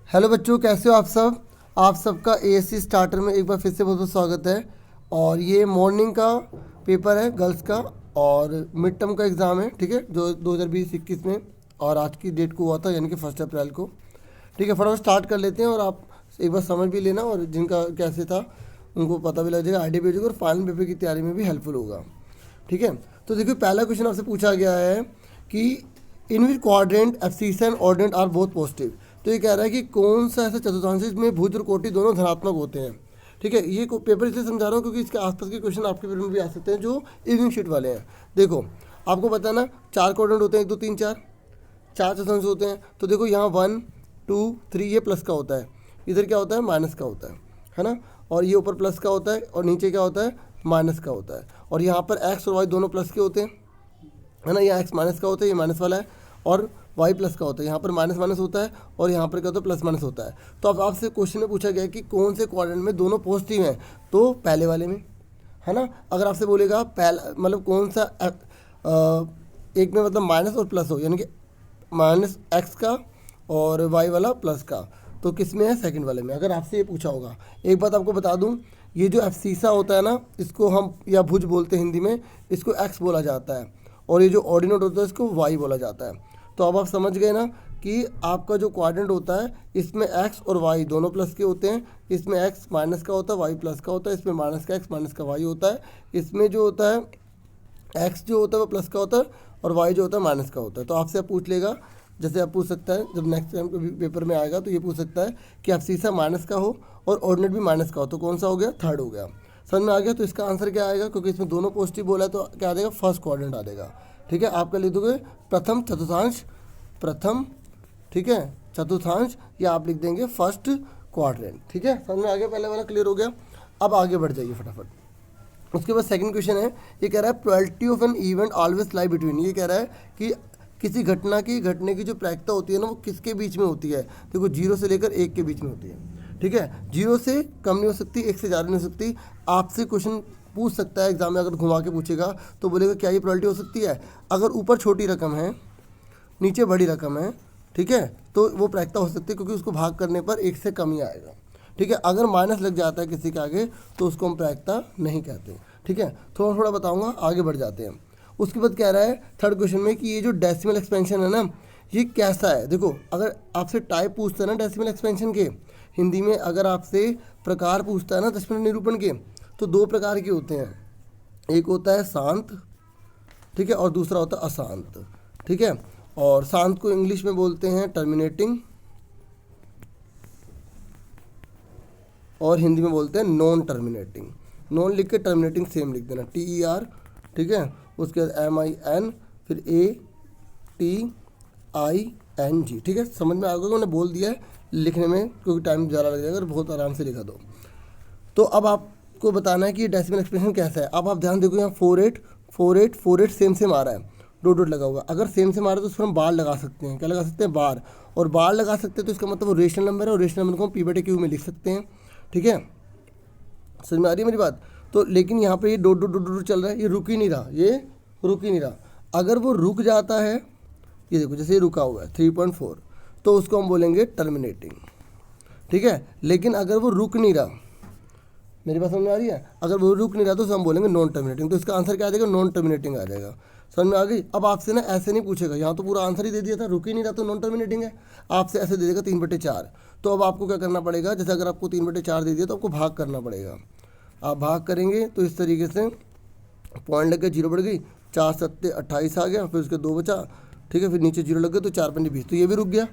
Hello बच्चों, कैसे हो आप सब। आप सबका एएससी स्टार्टर में एक बार फिर से बहुत बहुत स्वागत है। और ये मॉर्निंग का पेपर है गर्ल्स का, और मिड टर्म का एग्ज़ाम है, ठीक है, जो 2020-21 में और आज की डेट को हुआ था, यानी कि 1 अप्रैल को। ठीक है, फटाफट स्टार्ट कर लेते हैं और आप एक बार समझ भी लेना, और जिनका कैसे था उनको पता भी लग जाएगा, आइडिया भी हो जाएगा, और फाइनल पेपर की तैयारी में भी हेल्पफुल होगा। ठीक है, तो देखिए पहला क्वेश्चन आपसे पूछा गया है कि in which quadrant abscissa and ordinate are both positive. तो ये कह रहा है कि कौन सा ऐसा चतुर्थांश है जिसमें भुज और कोटि दोनों धनात्मक होते हैं। ठीक है, ये पेपर इसलिए समझा रहा हूँ क्योंकि इसके आसपास के क्वेश्चन आपके पेपर में भी आ सकते हैं जो इवनिंग शीट वाले हैं। देखो, आपको पता है ना, 4 क्वाड्रेंट होते हैं, 1 2 3 4, 4 चतुर्थांश होते हैं। तो देखो यहाँ 1 2 3 ये प्लस का होता है, इधर क्या होता है, माइनस का होता है ना। और ये ऊपर प्लस का होता है और नीचे क्या होता है, माइनस का होता है। और यहाँ पर एक्स और वाई दोनों प्लस के होते हैं, है ना। यहाँ एक्स माइनस का होता है, ये माइनस वाला है, और वाई प्लस का होता है। यहाँ पर माइनस माइनस होता है और यहाँ पर क्या होता है, प्लस माइनस होता है। तो अब आपसे क्वेश्चन में पूछा गया है कि कौन से क्वाड्रेंट में दोनों पॉजिटिव हैं, तो पहले वाले में, है ना। अगर आपसे बोलेगा पहला मतलब कौन सा एक में मतलब माइनस और प्लस हो, यानी कि माइनस एक्स का और वाई वाला प्लस का, तो किस में है, सेकंड वाले में। अगर आपसे ये पूछा होगा, एक बात आपको बता दूं, ये जो एब्सिसा होता है ना, इसको हम या भुज बोलते हैं हिंदी में, इसको एक्स बोला जाता है, और ये जो ऑर्डिनेट होता है इसको वाई बोला जाता है। तो अब आप समझ गए ना कि आपका जो क्वाड्रेंट होता है इसमें एक्स और वाई दोनों प्लस के होते हैं, इसमें एक्स माइनस का होता है, वाई प्लस का होता है, इसमें माइनस का एक्स माइनस का वाई होता है, इसमें जो होता है एक्स जो होता है वो प्लस का होता है और वाई जो होता है माइनस का होता है। तो आपसे आप पूछ लेगा, जैसे आप पूछ सकता है जब नेक्स्ट टाइम पेपर में आएगा, तो ये पूछ सकता है कि एब्सिसा माइनस का हो और ऑर्डिनेट भी माइनस का हो, तो कौन सा हो गया, थर्ड हो गया। समझ में आ गया। तो इसका आंसर क्या आएगा, क्योंकि इसमें दोनों पॉजिटिव बोला है, तो क्या आ जाएगा, फर्स्ट क्वाड्रेंट आ जाएगा। ठीक है, आपका लिख दोगे प्रथम चतुर्थांश, प्रथम, ठीक है, चतुर्थांश, या आप लिख देंगे फर्स्ट क्वाड्रेंट। ठीक है, समझ में आ गया, पहले वाला क्लियर हो गया। अब आगे बढ़ जाइए फटाफट। उसके बाद सेकंड क्वेश्चन है, ये कह रहा है probability of an event always lie between. ये कह रहा है कि किसी घटना की घटने की जो प्रायिकता होती है ना, वो किसके बीच में होती है। देखो 0 से लेकर 1 के बीच में होती है। ठीक है, 0 से कम नहीं हो सकती, 1 से ज़्यादा नहीं हो सकती। आपसे क्वेश्चन पूछ सकता है एग्जाम में, अगर घुमा के पूछेगा तो बोलेगा क्या ये प्रोबेबिलिटी हो सकती है। अगर ऊपर छोटी रकम है, नीचे बड़ी रकम है, ठीक है, तो वो प्रायिकता हो सकती है, क्योंकि उसको भाग करने पर 1 से कम ही आएगा। ठीक है, अगर माइनस लग जाता है किसी के आगे तो उसको हम प्रायिकता नहीं कहते। ठीक है, थोड़ा थोड़ा बताऊंगा, आगे बढ़ जाते हैं। उसके बाद कह रहा है थर्ड क्वेश्चन में कि ये जो डेसिमल एक्सपेंशन है ना, ये कैसा है। देखो, अगर आपसे टाइप पूछता है ना डेसिमल एक्सपेंशन के हिंदी में, अगर आपसे प्रकार पूछता है ना दशमलव निरूपण के, तो 2 प्रकार के होते हैं। एक होता है शांत, ठीक है, और दूसरा होता है अशांत। ठीक है, और शांत को इंग्लिश में बोलते हैं टर्मिनेटिंग, और हिंदी में बोलते हैं नॉन टर्मिनेटिंग। नॉन लिख के टर्मिनेटिंग सेम लिख देना, TER। ठीक है, उसके बाद MIN, फिर ATING। ठीक है, समझ में आ गया, मैंने बोल दिया है लिखने में, क्योंकि टाइम ज़्यादा लग जाएगा, बहुत आराम से लिखा दो। तो अब आपको बताना है कि ये डेसिमल एक्सप्रेशन कैसा है। अब आप ध्यान देखो, यहाँ 48 48 48 सेम सेम आ रहा है, डॉट डॉट लगा हुआ। अगर सेम सेम आ रहा है तो उस पर हम बार लगा सकते हैं। क्या लगा सकते हैं, बार। और बार लगा सकते हैं तो इसका मतलब वो रेशनल नंबर है, और रेशनल नंबर को हम P/Q में लिख सकते हैं। ठीक है, समझ में आ रही है मेरी बात। तो लेकिन यहाँ पे ये डॉट डॉट डॉट डॉट चल रहा है, ये रुक ही नहीं रहा, ये रुक ही नहीं रहा। अगर वो रुक जाता है, ये देखो जैसे ये रुका हुआ है 3.4, तो उसको हम बोलेंगे टर्मिनेटिंग। ठीक है, लेकिन अगर वो रुक नहीं रहा, मेरी बात समझ में आ रही है, अगर वो रुक नहीं रहा तो उसे हम बोलेंगे नॉन टर्मिनेटिंग। तो इसका आंसर क्या आ जाएगा, नॉन टर्मिनेटिंग आ जाएगा। समझ में आ गई। अब आपसे ना ऐसे नहीं पूछेगा, यहाँ तो पूरा आंसर ही दे दिया था, रुक ही नहीं रहा तो नॉन टर्मिनेटिंग है। आपसे ऐसे दे देगा 3/4। तो अब आपको क्या करना पड़ेगा, जैसे अगर आपको 3/4 दे दिया तो आपको भाग करना पड़ेगा। आप भाग करेंगे तो इस तरीके से पॉइंट लग गया, 0 बढ़ गई, 4 7 28 आ गया, फिर उसके 2 बचा। ठीक है, फिर नीचे 0 लग गया तो 4 5 20, तो ये भी रुक गया।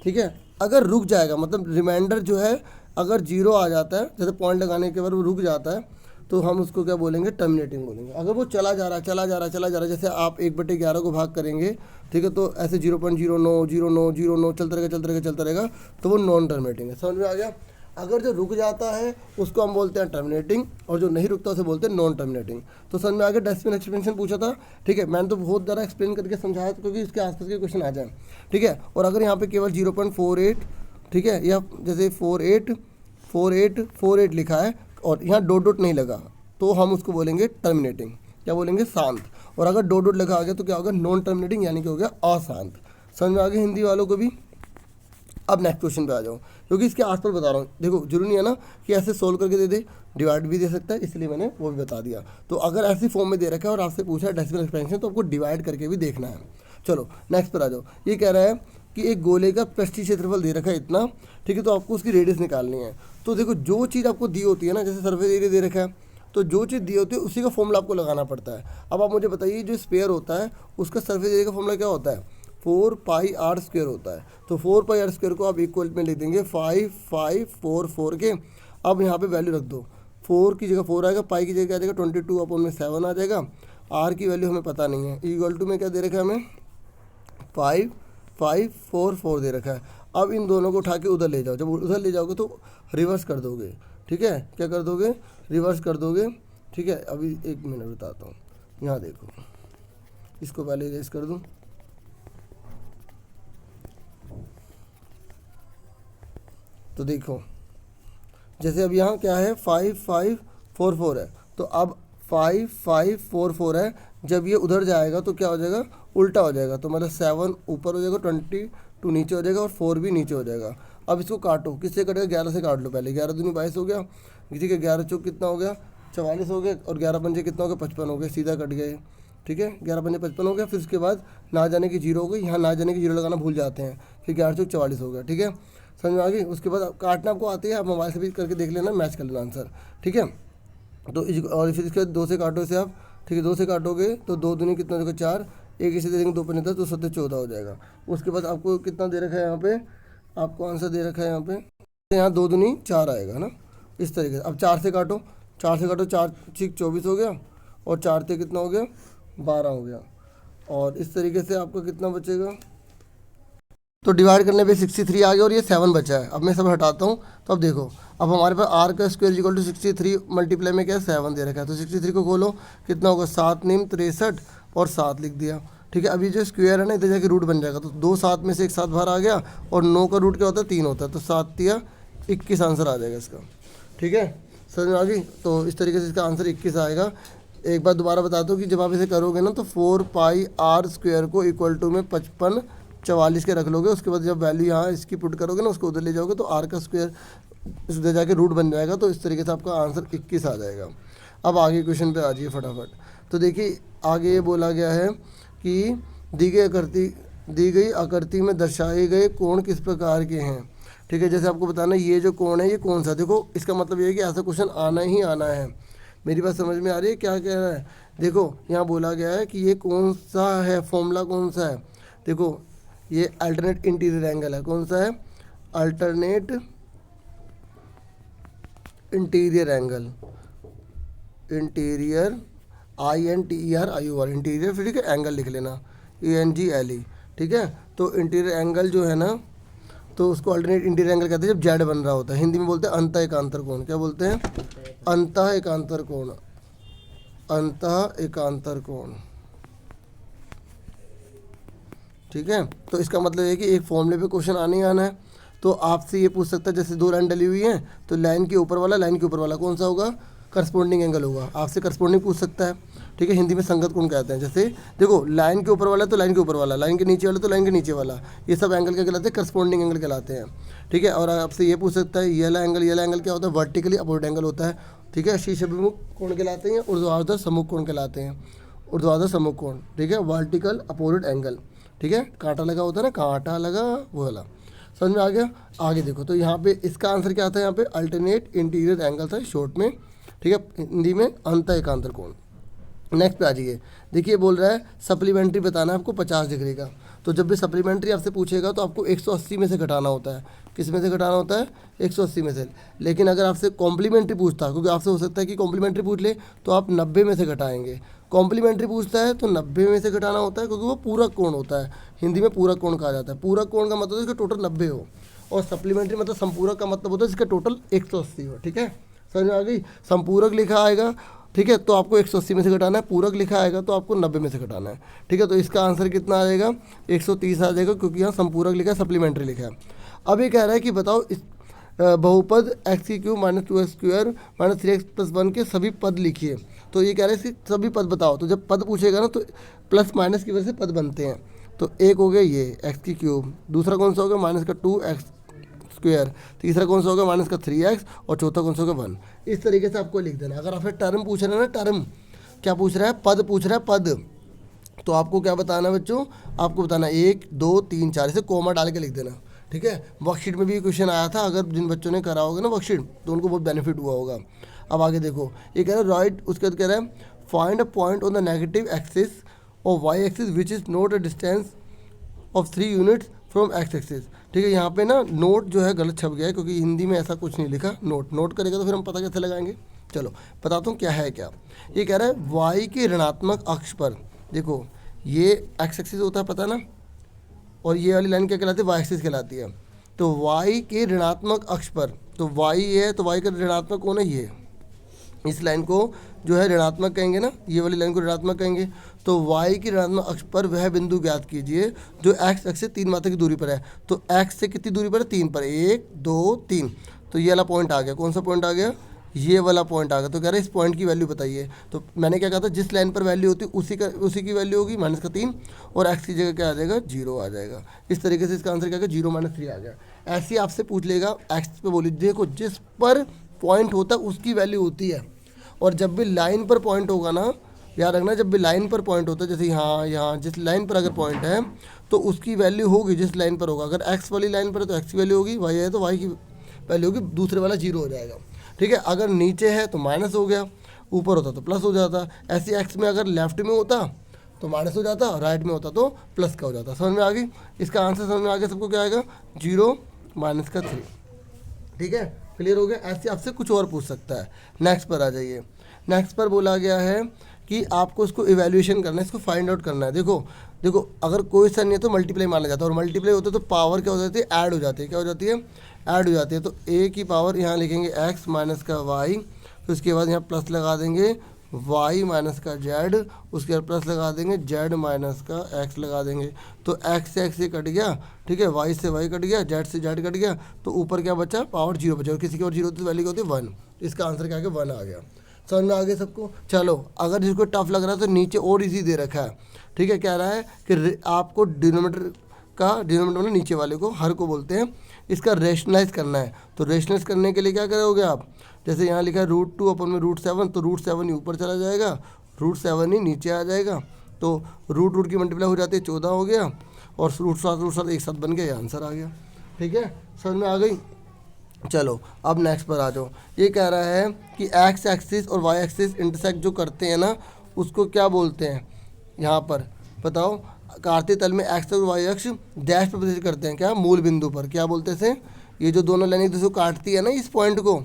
ठीक है, अगर रुक जाएगा मतलब रिमाइंडर जो है अगर 0 आ जाता है, जैसे पॉइंट लगाने के बाद वो रुक जाता है, तो हम उसको क्या बोलेंगे, टर्मिनेटिंग बोलेंगे। अगर वो चला जा रहा है चला जा रहा है चला जा रहा है, जैसे आप 1/11 को भाग करेंगे, ठीक है, तो ऐसे 0.09 09 09 चलता रहेगा चलता रहेगा चलता रहेगा, तो वो नॉन टर्मिनेटिंग है। समझ में आ गया। अगर जो रुक जाता है उसको हम बोलते हैं टर्मिनेटिंग, और जो नहीं रुकता उसे बोलते हैं नॉन टर्मिनेटिंग। तो समझ में आ गया। डेसिमल एक्सपेंशन पूछा था, ठीक है, मैंने तो बहुत ज़्यादा एक्सप्लेन करके समझाया था, क्योंकि इसके आसपास के क्वेश्चन आ जाए। ठीक है, और अगर यहाँ पे केवल 0.48, ठीक है, या जैसे 48 48 48 लिखा है और यहाँ डॉट डॉट नहीं लगा, तो हम उसको बोलेंगे टर्मिनेटिंग। क्या बोलेंगे, शांत। और अगर डॉट डॉट लगा आ गया तो क्या होगा, नॉन टर्मिनेटिंग, यानी कि हो गया अशांत। समझ में आ गया हिंदी वालों को भी। अब नेक्स्ट क्वेश्चन पे आ जाओ, क्योंकि इसके आस पास बता रहा हूँ। देखो जरूरी नहीं है ना कि ऐसे सोल्व करके दे दे, डिवाइड भी दे सकता है, इसलिए मैंने वो भी बता दिया। तो अगर ऐसी फॉर्म में दे रखा है और आपसे पूछा है डेसिमल एक्सपेंशन, तो आपको डिवाइड करके भी देखना है। चलो नेक्स्ट पर आ जाओ। ये कह रहा है कि एक गोले का पृष्ठीय क्षेत्रफल दे रखा है इतना, ठीक है, तो आपको उसकी रेडियस निकालनी है। तो देखो जो चीज़ आपको दी होती है ना, जैसे सरफेस एरिया दे रखा है, तो जो चीज़ दी होती है उसी का फॉर्मूला आपको लगाना पड़ता है। अब आप मुझे बताइए, जो स्फीयर होता है उसका सरफेस एरिया का फॉर्मूला क्या होता है? 4πr² होता है। तो 4πr² को आप इक्वल में लिख देंगे 5544 के। अब यहाँ पे वैल्यू रख दो, 4 की जगह 4 आएगा, पाई की जगह क्या आ जाएगा 22/7 आ जाएगा। आर की वैल्यू हमें पता नहीं है, इक्वल टू में क्या दे रखा है हमें 5544 दे रखा है। अब इन दोनों को उठा के उधर ले जाओ, जब उधर ले जाओगे तो रिवर्स कर दोगे, ठीक है, क्या कर दोगे, रिवर्स कर दोगे, ठीक है। अभी एक मिनट बताता हूँ, यहाँ देखो, इसको पहले इरेज कर दूँ, तो देखो जैसे अब यहाँ क्या है 5544 है, तो अब 5544 है, जब ये उधर जाएगा तो क्या हो जाएगा, उल्टा हो जाएगा। तो मतलब 7 ऊपर हो जाएगा, 22 नीचे हो जाएगा और 4 भी नीचे हो जाएगा। अब इसको काटो, किससे कटेगा, 11 से काट लो पहले, 11 दूनी 22 हो गया, किसी के 11 चौक कितना हो गया 44 हो गया, और 11 पंजे कितना हो गया 55 हो गया, सीधा कट गए, ठीक है, 11 पंजे 55 हो गया। फिर उसके बाद ना जाने की जीरो हो गई, यहाँ ना जाने की जीरो लगाना भूल जाते हैं, फिर 11 चौक 44 हो गया, ठीक है, समझ में आ गई। उसके बाद काटना आपको आती है, आप मोबाइल से भी करके देख लेना, मैच कर लेना आंसर, ठीक है। तो और फिर इसके बाद 2 से काटो इसे आप, ठीक है, 2 से काटोगे तो 2 दूनी कितना हो जाएगा 4, एक इसे दे देंगे 2 पंजे 10, तो 7 14 हो जाएगा। उसके बाद आपको कितना दे रखा है यहाँ पे, आपको आंसर दे रखा है यहाँ पे, यहाँ 2 दूनी 4 आएगा ना, इस तरीके से। अब 4 से काटो, 4 से काटो, 4 6 24 हो गया, और 4 से कितना हो गया 12 हो गया, और इस तरीके से आपका कितना बचेगा, तो डिवाइड करने पे 63 आ गया, और ये 7 बचा है। अब मैं सब हटाता हूँ, तो अब देखो, अब हमारे पास आर का स्क्वायर इक्वल टू 63 मल्टीप्लाई में क्या है 7 दे रखा है, तो 63 को खोलो, कितना होगा 7 9 63 और 7 लिख दिया, ठीक है। अभी जो स्क्वायर है ना, इधर जाके रूट बन जाएगा, तो 2 7 में से एक 7 बाहर आ गया, और 9 का रूट क्या होता है 3 होता है, तो 7 तिया 21 आंसर आ जाएगा इसका, ठीक है, समझ में आ गई। तो इस तरीके से इसका आंसर 21 आएगा। एक बार दोबारा बता दो कि जब आप इसे करोगे ना, तो 4πr² को इक्वल टू में 55 44 के रख लोगे। उसके बाद जब वैल्यू यहाँ इसकी पुट करोगे ना, उसको उधर ले जाओगे, तो आर का स्क्वायर उधर जाके रूट बन जाएगा, तो इस तरीके से आपका आंसर 21 आ जाएगा। अब आगे क्वेश्चन पे आ जाइए फटाफट। तो देखिए आगे ये बोला गया है कि दी गई आकृति में दर्शाए गए कोण किस प्रकार के हैं, ठीक है। जैसे आपको बताना ये जो कोण है ये कौन सा, देखो इसका मतलब ये है कि ऐसा क्वेश्चन आना ही आना है। मेरी बात समझ में आ रही है, क्या कह रहा है, देखो यहाँ बोला गया है कि ये कौन सा है, फॉर्मूला कौन सा है, देखो ये अल्टरनेट इंटीरियर एंगल है, कौन सा है, alternate interior angle, interior INTERIOR interior, फिर ठीक है एंगल लिख लेना ANGLE, ठीक है। तो इंटीरियर एंगल जो है ना, तो उसको अल्टरनेट इंटीरियर एंगल कहते हैं जब जेड बन रहा होता है। हिंदी में बोलते हैं अंतः एकांतर कोण, क्या बोलते हैं, अंतः एकांतर कोण, अंतः एकांतर कोण, ठीक है। तो इसका मतलब है कि एक फॉर्मूले पे क्वेश्चन आने ही आना है। तो आपसे ये पूछ सकता है, जैसे 2 लाइन डली हुई है, तो लाइन के ऊपर वाला कौन सा होगा, करस्पॉन्डिंग एंगल होगा, आपसे करस्पॉन्डिंग पूछ सकता है, ठीक है। हिंदी में संगत कोण कहते हैं। जैसे देखो लाइन के ऊपर वाला तो लाइन के ऊपर वाला, लाइन के नीचे वाला तो लाइन के नीचे वाला, ये सब एंगल क्या कहलाते हैं, करस्पॉन्डिंग एंगल कहलाते हैं, ठीक है। और आपसे ये पूछ सकता है ये वाला एंगल क्या होता है, वर्टिकली अपोजिट एंगल होता है, ठीक है। शीर्ष अभिमुख कोण कहलाते हैं, ऊर्ध्वाधर सम्मुख कोण कहलाते हैं, ऊर्ध्वाधर सम्मुख कोण, ठीक है, वर्टिकल अपोजिट एंगल, ठीक है। कांटा लगा होता है ना, कांटा लगा वो वाला, समझ में आ गया। आगे देखो, तो यहाँ पे इसका आंसर क्या था, यहाँ पे अल्टरनेट इंटीरियर एंगल था शॉर्ट में, ठीक है, हिंदी में अंतः एकांतर कोण। नेक्स्ट पे आ जाइए, देखिए बोल रहा है सप्लीमेंट्री बताना है आपको 50 डिग्री का। तो जब भी सप्लीमेंट्री आपसे पूछेगा तो आपको 180 में से घटाना होता है, किस में से घटाना होता है, 180 में से। लेकिन अगर आपसे कॉम्प्लीमेंट्री पूछता, क्योंकि आपसे हो सकता है कि कॉम्प्लीमेंट्री पूछ ले, तो आप 90 में से घटाएंगे। कॉम्प्लीमेंट्री पूछता है तो 90 में से घटाना होता है, क्योंकि वो पूरक कोण होता है, हिंदी में पूरक कोण कहा जाता है। पूरक कोण का मतलब है इसका टोटल 90 हो, और सप्लीमेंट्री मतलब संपूरक का मतलब होता है इसका टोटल 180 हो, ठीक है, समझ में आ गई। संपूरक लिखा आएगा, ठीक है, तो आपको 180 में से घटाना है, पूरक लिखा आएगा तो आपको 90 में से घटाना है, ठीक है। तो इसका आंसर कितना आ जाएगा, 130 आ जाएगा, क्योंकि यहाँ संपूरक लिखा है, सप्लीमेंट्री लिखा है। अब ये कह रहा है कि बताओ इस बहुपद x³ - 2x² - 3x+1 के सभी पद लिखिए। तो ये कह रहे हैं इसके सभी पद बताओ। तो जब पद पूछेगा ना, तो प्लस माइनस की वजह से पद बनते हैं। तो एक हो गया ये x³ दूसरा कौन सा हो गया -2x स्क्वायर, तीसरा कौन सा होगा माइनस का 3x, और चौथा कौन सा होगा 1। इस तरीके से आपको लिख देना है। अगर आपसे टर्म पूछ रहा है ना, टर्म क्या पूछ रहा है, पद पूछ रहा है, पद, तो आपको क्या बताना है बच्चों, आपको बताना 1 2 3 4, इसे कोमा डाल के लिख देना, ठीक है। वर्कशीट में भी क्वेश्चन आया था, अगर जिन बच्चों ने करा होगा ना वर्कशीट तो उनको बहुत बेनिफिट हुआ होगा। अब आगे देखो, ये कह रहा है राइट, उसके बाद कह रहा है find a point on the negative axis और Y axis which is not a distance of 3 units from X axis, ठीक है। यहाँ पे ना नोट जो है गलत छप गया है, क्योंकि हिंदी में ऐसा कुछ नहीं लिखा, नोट करेगा तो फिर हम पता कैसे लगाएंगे। चलो बताता हूँ क्या है क्या। ये कह रहा है वाई के ऋणात्मक अक्ष पर, देखो ये एक्स एक्सिस होता है पता है ना, और ये वाली लाइन क्या कहलाती है, वाई एक्सिस कहलाती है। तो वाई के ऋणात्मक अक्ष पर, तो वाई है, तो वाई का ऋणात्मक कौन है, ये, इस लाइन को जो है ऋणात्मक कहेंगे ना, ये वाली लाइन को ऋणात्मक कहेंगे। तो y की ऋणात्मक अक्ष पर वह बिंदु ज्ञात कीजिए जो x अक्ष से 3 मात्रा की दूरी पर है। तो x से कितनी दूरी पर है, 3 पर, 1 2 3, तो ये वाला पॉइंट आ गया। कौन सा पॉइंट आ गया, ये वाला पॉइंट आ गया। तो कह रहे हैं इस पॉइंट की वैल्यू बताइए। तो मैंने क्या कहा था, जिस लाइन पर वैल्यू होती है उसी की वैल्यू होगी माइनस का 3, और x की जगह क्या आ जाएगा, 0 आ जाएगा। इस तरीके से इसका आंसर क्या आ गया, 0 - 3 आ गया। ऐसे ही आपसे पूछ लेगा x पे, बोली देखो जिस पर पॉइंट होता है उसकी वैल्यू होती है, और जब भी लाइन पर पॉइंट होगा ना, याद रखना, जब भी लाइन पर पॉइंट होता है, जैसे यहाँ जिस लाइन पर अगर पॉइंट है तो उसकी वैल्यू होगी जिस लाइन पर होगा। अगर x वाली लाइन पर है तो x की वैल्यू होगी, y है तो y की वैल्यू होगी, दूसरे वाला 0 हो जाएगा, ठीक है। अगर नीचे है तो माइनस हो गया, ऊपर होता तो प्लस हो जाता। ऐसे x में अगर लेफ्ट में होता तो माइनस हो जाता, राइट में होता तो प्लस का हो जाता। समझ में आ गई, इसका आंसर समझ में आ गया सबको, क्या आएगा 0 - 3, ठीक है। क्लियर हो गया। ऐसे आपसे कुछ और पूछ सकता है। नेक्स्ट पर आ जाइए। नेक्स्ट पर बोला गया है कि आपको इसको इवैल्यूएशन करना है, इसको फाइंड आउट करना है। देखो अगर कोई सा नहीं है तो मल्टीप्लाई माना जाता है, और मल्टीप्लाई होता है तो पावर क्या हो जाती है, ऐड हो जाती है। क्या हो जाती है, ऐड हो जाती है। तो a की पावर यहाँ लिखेंगे x माइनस का y, फिर उसके बाद यहाँ प्लस लगा देंगे y माइनस का z, उसके बाद प्लस लगा देंगे z माइनस का x लगा देंगे। तो x से x से कट गया, ठीक है, y से y कट गया, z से z कट गया, तो ऊपर क्या बचा, पावर 0 बचा, और किसी की और 0 होती है वैल्यू क्या होती है 1। इसका आंसर क्या आ गया, 1 आ गया। समझ में आ गया सबको। चलो अगर जिसको टफ लग रहा है तो नीचे और इजी दे रखा है, ठीक है। कह रहा है कि आपको डिनोमिनेटर मतलब नीचे वाले को, हर को बोलते हैं, इसका रेशनलाइज करना है। तो रेशनलाइज करने के लिए क्या करोगे आप, जैसे यहाँ लिखा है √2 अपन में √7, तो √7 ही ऊपर चला जाएगा, √7 ही नीचे आ जाएगा। तो रूट की मल्टीप्लाई हो जाती है, 14 हो गया, और √7 एक साथ बन गया, ये आंसर आ गया, ठीक है। समझ में आ गई। चलो अब नेक्स्ट पर आ जाओ। ये कह रहा है कि x एक्सिस और y एक्सिस इंटरसेक्ट जो करते हैं ना, उसको क्या बोलते हैं, यहाँ पर बताओ। कार्तीय तल में x और y अक्ष डैश पर प्रदर्शित करते हैं, क्या, मूल बिंदु पर। क्या बोलते हैं इसे, ये जो दोनों लाइन एक दूसरे को काटती है ना, इस पॉइंट को,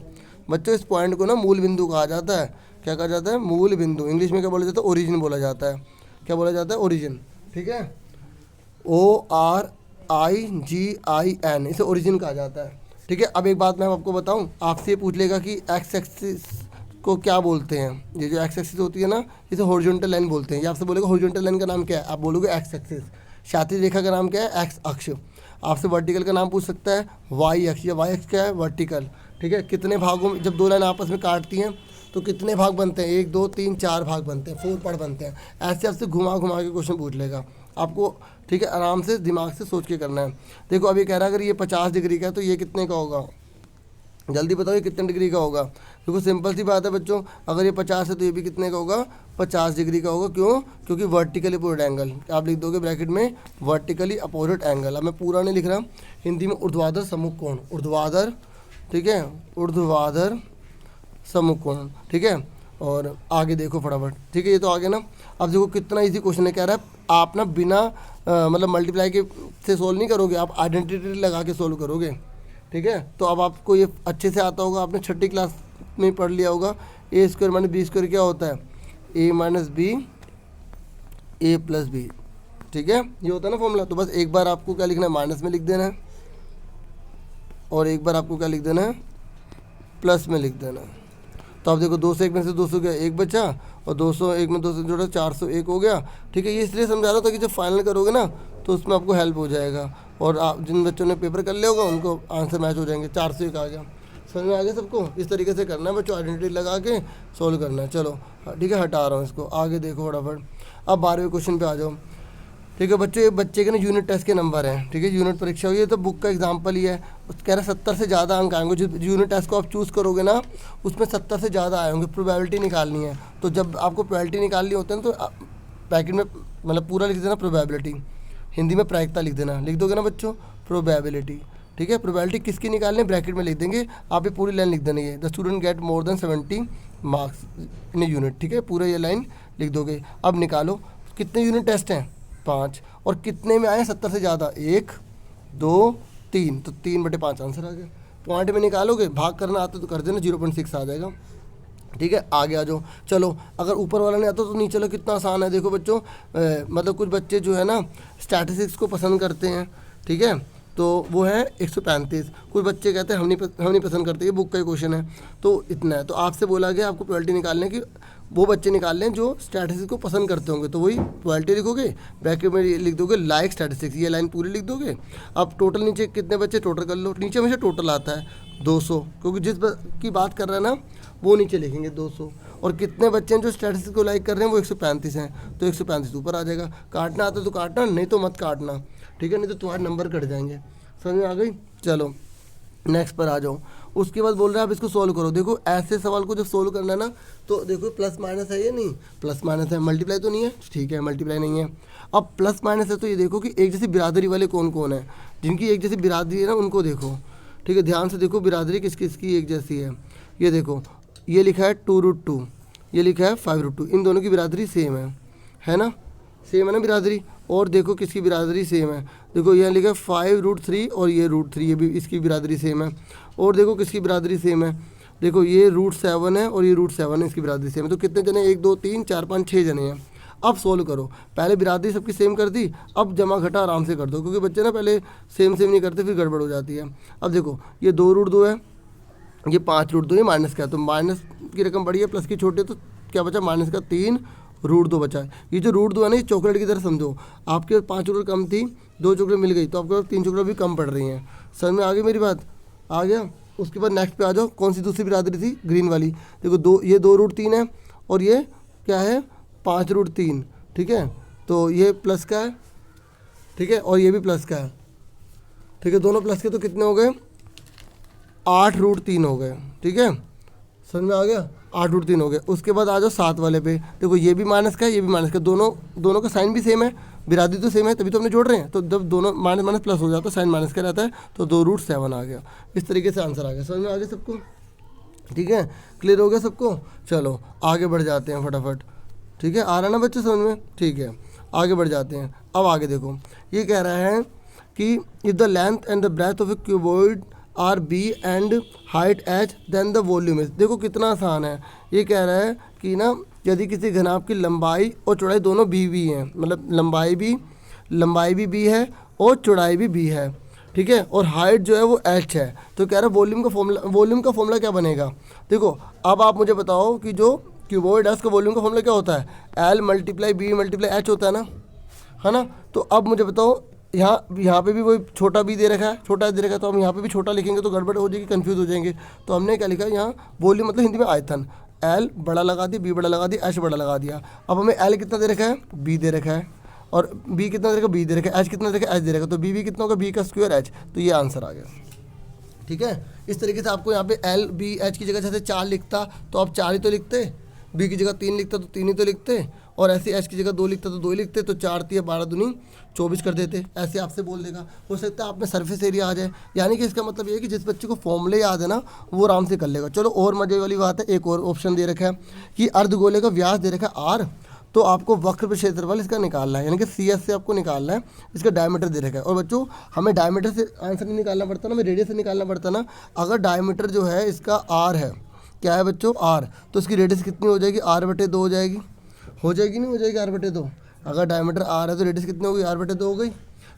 बच्चों इस पॉइंट को ना मूल बिंदु कहा जाता है। क्या कहा जाता है, मूल बिंदु। इंग्लिश में क्या बोला जाता है, ओरिजिन बोला जाता है। क्या बोला जाता है, ओरिजिन, ठीक है, ORIGIN, इसे ओरिजिन कहा जाता है, ठीक है। अब एक बात मैं आपको बताऊं, आपसे ये पूछ लेगा कि एक्स एक्सिस को क्या बोलते हैं। ये जो एक्स एक्सिस होती है ना, इसे हॉरिजॉन्टल लाइन बोलते हैं। ये आपसे बोलेगा हॉरिजॉन्टल लाइन का नाम क्या है, आप बोलोगे एक्स एक्सिस। क्षैतिज रेखा का नाम क्या है, एक्स अक्ष। आपसे वर्टिकल का नाम पूछ सकता है, वाई अक्ष, या वाई अक्ष क्या है, वर्टिकल, ठीक है। कितने भागों में, जब दो लाइन आपस में काटती हैं तो कितने भाग बनते हैं, 1 2 3 4 भाग बनते हैं, 4 पार्ट बनते हैं। ऐसे आपसे घुमा के क्वेश्चन पूछ लेगा आपको, ठीक है। आराम से दिमाग से सोच के करना है। देखो अभी कह रहा है अगर ये 50 डिग्री का है तो ये कितने का होगा, जल्दी बताओ ये कितने डिग्री का होगा। देखो सिंपल सी बात है बच्चों, अगर ये 50 है तो ये भी कितने का होगा, 50 डिग्री का होगा। क्यों, क्योंकि वर्टिकली अपोजिट एंगल, आप लिख दोगे ब्रैकेट में वर्टिकली अपोजिट एंगल। अब मैं पूरा नहीं लिख रहा, हिंदी में ऊर्ध्वाधर सम्मुख कोण, ऊर्ध्वाधर, ठीक है, ऊर्ध्वाधर सम्मुख कोण, ठीक है। और आगे देखो फटाफट, ठीक है, ये तो आगे ना। अब देखो कितना इजी क्वेश्चन है। कह रहा है आप ना बिना मतलब मल्टीप्लाई के से सोल्व नहीं करोगे, आप आइडेंटिटी लगा के सोल्व करोगे, ठीक है। तो अब आपको ये अच्छे से आता होगा, आपने 6ठी क्लास में पढ़ लिया होगा। a² - b² क्या होता है, a - b a + b, ठीक है, ये होता है ना फॉर्मूला। तो बस एक बार आपको क्या लिखना है, माइनस में लिख देना है, और एक बार आपको क्या लिख देना है, प्लस में लिख देना है। तो आप देखो 201 में से 200 गया, 1 बचा, और 201 में 200 जोड़ा 401 हो गया, ठीक है। ये इसलिए समझा रहा था कि जब फाइनल करोगे ना तो उसमें आपको हेल्प हो जाएगा, और आप जिन बच्चों ने पेपर कर लिया होगा उनको आंसर मैच हो जाएंगे। 401 आ गया। समझ में आ गया सबको। इस तरीके से करना है बच्चों, आइडेंटिटी लगा के सोल्व करना है। चलो ठीक है, हटा रहा हूँ इसको, आगे देखो फटाफट। अब 12वें क्वेश्चन पे आ जाओ, ठीक है बच्चों, ये बच्चे के ना यूनिट टेस्ट के नंबर हैं, ठीक है, यूनिट परीक्षा हुई है तो बुक का एग्जाम्पल ही है। कह रहा है 70 से ज़्यादा अंक आएंगे, जो यूनिट टेस्ट को आप चूज़ करोगे ना उसमें 70 से ज़्यादा आए होंगे। प्रोबेबिलिटी निकालनी है, तो जब आपको प्रोबेबिलिटी निकालनी होती है तो ब्रैकेट में मतलब पूरा लिख देना प्रोबेबिलिटी, हिंदी में प्रायिकता लिख देना, लिख दोगे ना बच्चों प्रोबेबिलिटी, ठीक है। प्रोबेबिलिटी किसकी निकालनी है ब्रैकेट में लिख देंगे, आप ये पूरी लाइन लिख देनी है, the student get more than 70 marks in unit, ठीक है, पूरा ये लाइन लिख दोगे। अब निकालो कितने यूनिट टेस्ट हैं 5, और कितने में आए 70 से ज़्यादा, 1 2 3, तो 3/5 आंसर आ गया। पॉइंट में निकालोगे, भाग करना आता तो कर देना, 0.6 आ जाएगा, ठीक है। आगे आ जाओ, चलो अगर ऊपर वाला नहीं आता तो नीचे चलो, कितना आसान है देखो बच्चों। मतलब कुछ बच्चे जो है ना स्टैटिस्टिक्स को पसंद करते हैं, ठीक है, तो वो है 135। कुछ बच्चे कहते हैं हम नहीं पसंद करते, ये बुक का ही क्वेश्चन है, तो इतना है। तो आपसे बोला गया आपको प्रोबेबिलिटी निकालने की, वो बच्चे निकाल लें जो स्टैटिस्टिक्स को पसंद करते होंगे, तो वही प्रोबेबिलिटी लिखोगे, ब्रैकेट में लिख दोगे लाइक स्टैटिस्टिक्स, ये लाइन पूरी लिख दोगे। अब टोटल नीचे कितने बच्चे टोटल कर लो, नीचे हमेशा टोटल आता है 200, क्योंकि जिस की बात कर रहा है ना वो नीचे लिखेंगे 200, और कितने बच्चे हैं जो स्टैटिस्टिक्स को लाइक कर रहे हैं वो 135 हैं, तो 135 ऊपर आ जाएगा। काटना आता तो काटना, नहीं तो मत काटना, ठीक है, नहीं तो तुम्हारे नंबर कट जाएंगे। समझ में आ गई? चलो नेक्स्ट पर आ जाओ। उसके बाद बोल रहे हैं आप इसको सोल्व करो। देखो ऐसे सवाल को जब सोल्व करना है ना, तो देखो प्लस माइनस है या नहीं, प्लस माइनस है, मल्टीप्लाई तो नहीं है, ठीक है मल्टीप्लाई नहीं है। अब प्लस माइनस है तो ये देखो कि एक जैसी बिरादरी वाले कौन कौन है, जिनकी एक जैसी बिरादरी है ना उनको देखो, ठीक है, ध्यान से देखो बिरादरी किस किसकी एक जैसी है। ये देखो ये लिखा है 2√2, ये लिखा है 5√2, इन दोनों की बिरादरी सेम है ना, सेम है ना बिरादरी। और देखो किसकी बिरादरी सेम है, देखो यहाँ लिखा है 5√3 और ये √3, ये भी इसकी बिरादरी सेम है। और देखो किसकी बिरादरी सेम है, देखो ये √7 है और ये √7 है, इसकी बिरादरी सेम है। तो कितने जने, 1 2 3 4 5 6 जने हैं। अब सोल्व करो, पहले बिरादरी सबकी सेम कर दी, अब जमा घटा आराम से कर दो, क्योंकि बच्चे ना पहले सेम नहीं करते फिर गड़बड़ हो जाती है। अब देखो ये 2√2 है, ये 5√2, ये माइनस का है, तो माइनस की रकम बड़ी है प्लस की छोटी है, तो क्या बचा माइनस का 3√2 बचा है। ये जो √2 है ना ये चॉकलेट की तरह समझो, आपके 5 चॉकलेट कम थी, 2 चॉकलेट मिल गई, तो आपके पास 3 चॉकलेट भी कम पड़ रही हैं। समझ में आ गई मेरी बात? आ गया। उसके बाद नेक्स्ट पे आ जाओ, कौन सी दूसरी बिरादरी थी, ग्रीन वाली। देखो ये 2√3 है और ये क्या है 5√3, ठीक है, तो ये प्लस का है, ठीक है, और ये भी प्लस का है, ठीक है, दोनों प्लस के, तो कितने हो गए 8√3 हो गए, ठीक है, समझ में आ गया, 8√3 हो गए। उसके बाद आ जाओ 7 वाले पे, देखो ये भी माइनस का है, ये भी माइनस का, दोनों का साइन भी सेम है, बिरादरी तो सेम है, तभी तो हमने जोड़ रहे हैं। तो जब दोनों माइनस माइनस प्लस हो जाता है, साइन माइनस का रहता है, तो 2√7 आ गया। इस तरीके से आंसर आ गया। समझ में आ गया सबको? ठीक है, क्लियर हो गया सबको? चलो आगे बढ़ जाते हैं फटाफट, ठीक है, आ रहा ना बच्चे समझ में? ठीक है, आगे बढ़ जाते हैं। अब आगे देखो, ये कह रहा है कि if the length and the breadth of a cuboid are B and height H then the volume is. देखो कितना आसान है। ये कह रहा है कि ना यदि किसी घनाभ की लंबाई और चौड़ाई दोनों बी हैं, मतलब लंबाई भी बी है और चौड़ाई भी बी है, ठीक है, और हाइट जो है वो एच है, तो कह रहा है वॉल्यूम का फॉर्मूला क्या बनेगा। देखो अब आप मुझे बताओ कि जो क्यूबॉइड है उसका वॉल्यूम का फॉर्मूला क्या होता है, L × B × H होता है ना। तो अब मुझे बताओ यहाँ पे भी वही छोटा बी दे रखा है, छोटा दे रखा है, तो हम यहाँ पे भी छोटा लिखेंगे तो गड़बड़ हो जाएगी, कंफ्यूज हो जाएंगे। तो हमने क्या लिखा है यहाँ, वॉल्यूम मतलब हिंदी में आयतन, L बड़ा लगा दिया, B बड़ा लगा दिया, H बड़ा लगा दिया। अब हमें L कितना दे रखा है, B दे रखा है, और B कितना दे रखा है, B दे रखा है, H कितना दे रखा है, H दे रखा है, तो B कितना होगा, B का स्क्वायर H, तो ये आंसर आ गया। ठीक है, इस तरीके से आपको यहाँ पे L B H की जगह जैसे 4 लिखता तो आप 4 ही तो लिखते, B की जगह 3 लिखता तो 3 ही तो लिखते, और ऐसे H की जगह 2 लिखता तो 2 ही लिखते, तो 4 × 12 दूनी 24 कर देते। ऐसे आपसे बोल देगा, हो सकता है आप में सरफेस एरिया आ जाए, यानी कि इसका मतलब ये है कि जिस बच्चे को फॉर्मूले याद है ना वो आराम से कर लेगा। चलो और मजे वाली बात है, एक और ऑप्शन दे रखा है कि अर्धगोले का व्यास दे रखा है R, तो आपको वक्र पर क्षेत्रफल इसका निकालना है, यानी कि CS से आपको निकालना है, इसका डायमीटर दे रखा है। और बच्चों हमें डायमीटर से आंसर नहीं निकालना पड़ता ना, हमें रेडियस से निकालना पड़ता ना। अगर डायमीटर जो है इसका R है, क्या है बच्चों R, तो इसकी रेडियस कितनी हो जाएगी, R/2 हो जाएगी, नहीं हो जाएगी R/2। अगर डायमीटर R है तो रेडियस कितनी होगी, R/2 हो गई।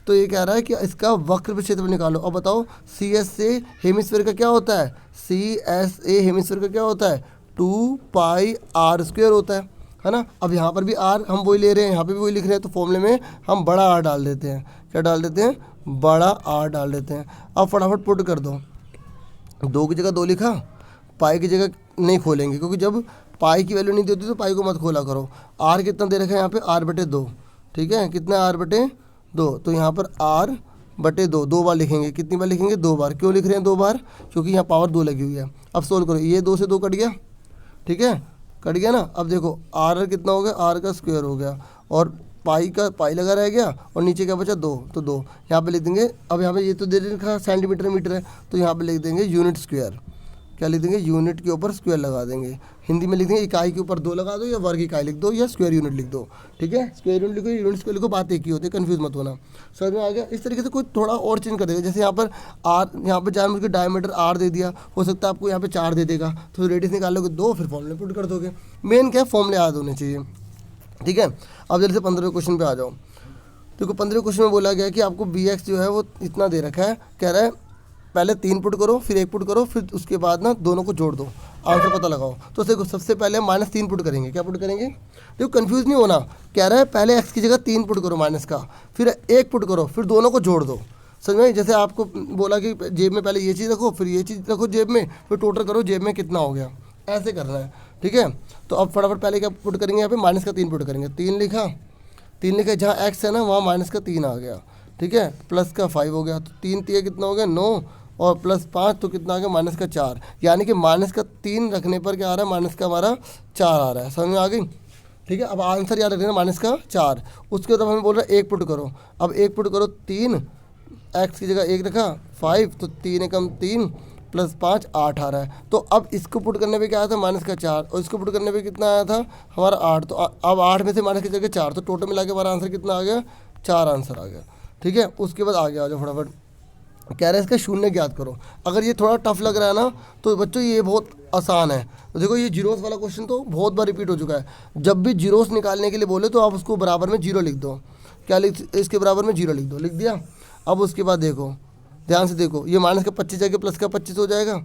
तो ये कह रहा है कि इसका वक्र पर क्षेत्रफल निकालो। अब बताओ CS से हेमिस्फीयर का क्या होता है, CSA हेमिस्फीयर का क्या होता है, 2πr² होता है ना। अब यहाँ पर भी R हम वही ले रहे हैं, यहाँ पे भी वही लिख रहे हैं, तो फॉर्मूले में हम बड़ा R डाल देते हैं। क्या डाल देते हैं, बड़ा R डाल देते हैं। अब फटाफट पुट कर दो, 2 की जगह 2 लिखा, पाई की जगह नहीं खोलेंगे, क्योंकि जब पाई की वैल्यू नहीं देती तो पाई को मत खोला करो। R कितना दे रखा है यहाँ पे, R/2, ठीक है, कितना R/2, 2, तो यहाँ पर r बटे 2 2 बार लिखेंगे। कितनी बार लिखेंगे? 2 बार। क्यों लिख रहे हैं 2 बार? क्योंकि यहाँ पावर 2 लगी हुई है। अब सोल्व करो, ये 2 से 2 कट गया, ठीक है, कट गया ना। अब देखो r कितना हो गया? r का स्क्वायर हो गया, और पाई लगा रह गया, और नीचे क्या बचा? 2, तो 2 यहाँ पे लिख देंगे। अब यहाँ पे ये तो दे रखा सेंटीमीटर मीटर है, तो यहाँ पे लिख देंगे यूनिट स्क्वायर। क्या लिख देंगे? यूनिट के ऊपर स्क्वायर लगा देंगे। हिंदी में लिख देंगे इकाई के ऊपर 2 लगा दो, या वर्ग इकाई लिख दो, या स्क्वायर यूनिट लिख दो, ठीक है। स्क्वायर यूनिट लिखो, यूनिट स्क्वायर लिखो, बात एक ही होती है, कंफ्यूज मत होना। समझ में आ गया? इस तरीके से कोई थोड़ा और चेंज कर देगा। जैसे यहाँ पर यहाँ पर जानबूझ के डायमीटर r दे दिया, हो सकता है आपको यहाँ पे 4 दे देगा, तो रेडियस निकाल लोगे 2, फिर फॉर्मूले पुट कर दोगे। मेन क्या है? फॉर्मूले याद होने चाहिए, ठीक है। अब जल्दी से 15वें क्वेश्चन पे आ जाओ। देखो 15वें क्वेश्चन में बोला गया कि आपको bx जो है वो इतना दे रखा है। कह रहा है पहले 3 पुट करो, फिर 1 पुट करो, फिर उसके बाद ना दोनों को जोड़ दो, आंसर पता लगाओ। तो देखो सबसे पहले हम -3 पुट करेंगे। क्या पुट करेंगे? देखो कंफ्यूज नहीं होना। कह रहा है पहले x की जगह 3 पुट करो माइनस का, फिर 1 पुट करो, फिर दोनों को जोड़ दो। समझ में? जैसे आपको बोला कि जेब में पहले ये चीज़ रखो, फिर ये चीज़ रखो जेब में, फिर टोटल करो जेब में कितना हो गया, ऐसे करना है, ठीक है। तो अब फटाफट पहले क्या पुट करेंगे? यहाँ पे माइनस का 3 पुट करेंगे। 3 लिखा, 3 लिखा, जहाँ x है ना वहाँ माइनस का 3 आ गया, ठीक है, प्लस का 5 हो गया। तो 3 3 कितना हो गया? 9, और प्लस 5 तो कितना आ गया? माइनस का 4। यानी कि माइनस का 3 रखने पर क्या आ रहा है? माइनस का हमारा 4 आ रहा है। समझ में आ गई? ठीक है। अब आंसर याद रखना माइनस का 4। उसके बाद हमें बोल रहा है 1 पुट करो। अब 1 पुट करो, 3, x की जगह 1 रखा, 5, तो 3 एकम 3 प्लस 5 8 आ रहा है। तो अब इसको पुट करने पे क्या आया था? माइनस का 4, और इसको पुट करने पे कितना आया था? हमारा 8। तो अब 8 में से माइनस की जगह 4, तो टोटल मिला के हमारा आंसर कितना आ गया? 4 आंसर आ गया, ठीक है। उसके बाद आगे आ जाओ फटाफट। कह रहे हैं इसका शून्य ज्ञात करो। अगर ये थोड़ा टफ लग रहा है ना, तो बच्चों ये बहुत आसान है। तो देखो ये जीरोस वाला क्वेश्चन तो बहुत बार रिपीट हो चुका है। जब भी जीरोस निकालने के लिए बोले तो आप उसको बराबर में 0 लिख दो। क्या इसके बराबर में 0 लिख दो, लिख दिया। अब उसके बाद देखो, ध्यान से देखो, ये माइनस का 25 जाके प्लस का 25 हो जाएगा,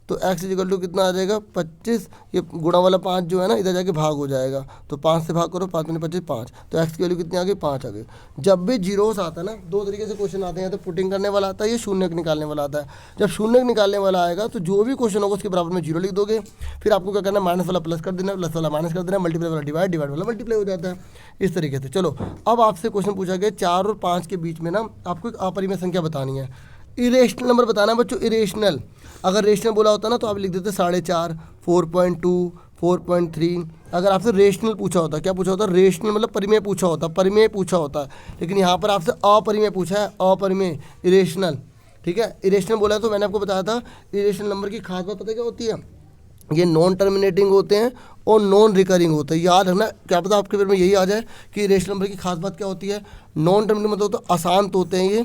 तो x इक्वल टू कितना आ जाएगा? 25। ये गुणा वाला 5 जो है ना, इधर जाके भाग हो जाएगा, तो 5 से भाग करो, 5 में 25 5, तो x की वैल्यू कितनी आ गई? 5 आ गई। जब भी जीरोस आता है ना, 2 तरीके से क्वेश्चन आते हैं, तो पुटिंग करने वाला आता है, ये शून्य निकालने वाला आता है। जब शून्य निकालने वाला आएगा तो जो भी क्वेश्चन होगा उसके बराबर में 0 लिख दोगे। फिर आपको क्या करना है? माइनस वाला प्लस कर देना, प्लस वाला माइनस कर देना, मल्टीप्लाई वाला डिवाइड, डिवाइड वाला मल्टीप्लाई हो जाता है, इस तरीके से। चलो अब आपसे क्वेश्चन पूछा गया 4 और 5 के बीच में ना आपको एक अपरिमेय संख्या बतानी है। इरेशनल नंबर बताना है बच्चों, इरेशनल। अगर रेशनल बोला होता ना तो आप लिख देते 4.5, 4.2, 4.3। अगर आपसे रेशनल पूछा होता, क्या पूछा होता? रेशनल मतलब परिमेय पूछा होता, परिमेय पूछा होता। लेकिन यहाँ पर आपसे अपरिमेय पूछा है, अपरिमेय, इरेशनल, ठीक है। इरेशनल बोला तो मैंने आपको बताया था, इरेशनल नंबर की खास बात पता क्या होती है? ये नॉन टर्मिनेटिंग होते हैं और नॉन रिकरिंग होते हैं। याद रखना, क्या पता आपके पेपर में यही आ जाए कि इरेशनल नंबर की खास बात क्या होती है। नॉन टर्मिनेटिंग मतलब तो अशांत होते हैं ये,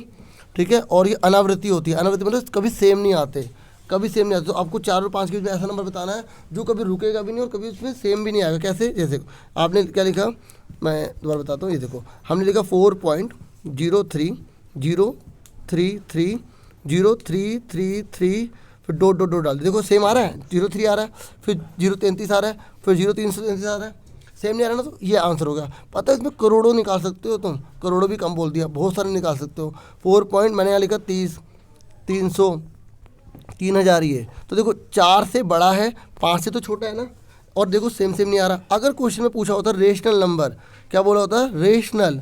ठीक है, और ये अनावृत्ति होती है। अनावृत्ति मतलब कभी सेम नहीं आते, कभी सेम नहीं आते। तो आपको 4 और 5 के बीच में ऐसा नंबर बताना है जो कभी रुकेगा भी नहीं और कभी उसमें सेम भी नहीं आएगा। कैसे? जैसे आपने क्या लिखा, मैं दोबारा बताता हूँ। ये देखो हमने लिखा 4.030330333, फिर डॉट डॉट डॉट डाल दिया। देखो सेम आ रहा है, 0.3 आ रहा है, फिर 0.33 आ रहा है, फिर 0.333 आ रहा है। सेम नहीं आ रहा ना, तो ये आंसर होगा। पता है इसमें करोड़ों निकाल सकते हो तुम, करोड़ों भी कम बोल दिया, बहुत सारे निकाल सकते हो। 4 पॉइंट मैंने यहाँ लिखा 30, 300, 3000 ये। तो देखो 4 से बड़ा है, 5 से तो छोटा है ना, और देखो सेम सेम नहीं आ रहा। अगर क्वेश्चन में पूछा होता रेशनल नंबर, क्या बोला होता है? रेशनल,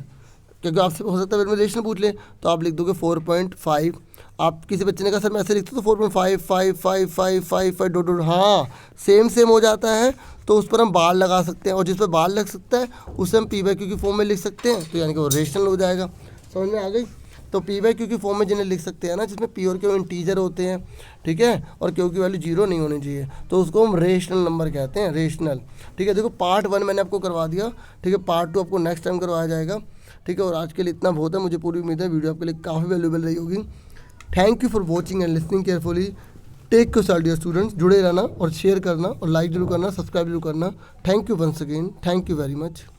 क्योंकि आपसे हो सकता है में रेशनल पूछ ले, तो आप लिख दोगे 4.5। आप किसी बच्चे ने कहा सर मैं ऐसे लिखता तो 4.55555 डॉट डॉट, हाँ सेम सेम हो जाता है, तो उस पर हम बार लगा सकते हैं, और जिस पर बार लग सकता है उसे हम पी बाई क्यू की फॉर्म में लिख सकते हैं, तो यानी कि वो रेशनल हो जाएगा। समझ में आ गई? तो पी बाई क्यू की फॉर्म में जिन्हें लिख सकते हैं ना, जिसमें पी और क्यू इंटीजर होते हैं, ठीक है, और क्यू की वैल्यू 0 नहीं होनी चाहिए, तो उसको हम रेशनल नंबर कहते हैं, रेशनल। ठीक है, देखो पार्ट 1 मैंने आपको करवा दिया, ठीक है, पार्ट 2 आपको नेक्स्ट टाइम करवाया जाएगा, ठीक है। और आज के लिए इतना बहुत है, मुझे पूरी उम्मीद है वीडियो आपके लिए काफ़ी वैल्यूएबल रही होगी। Thank you for watching and listening carefully. Take care dear students, जुड़े रहना और शेयर करना और लाइक जरूर करना, सब्सक्राइब जरूर करना। Thank you once again, thank you very much.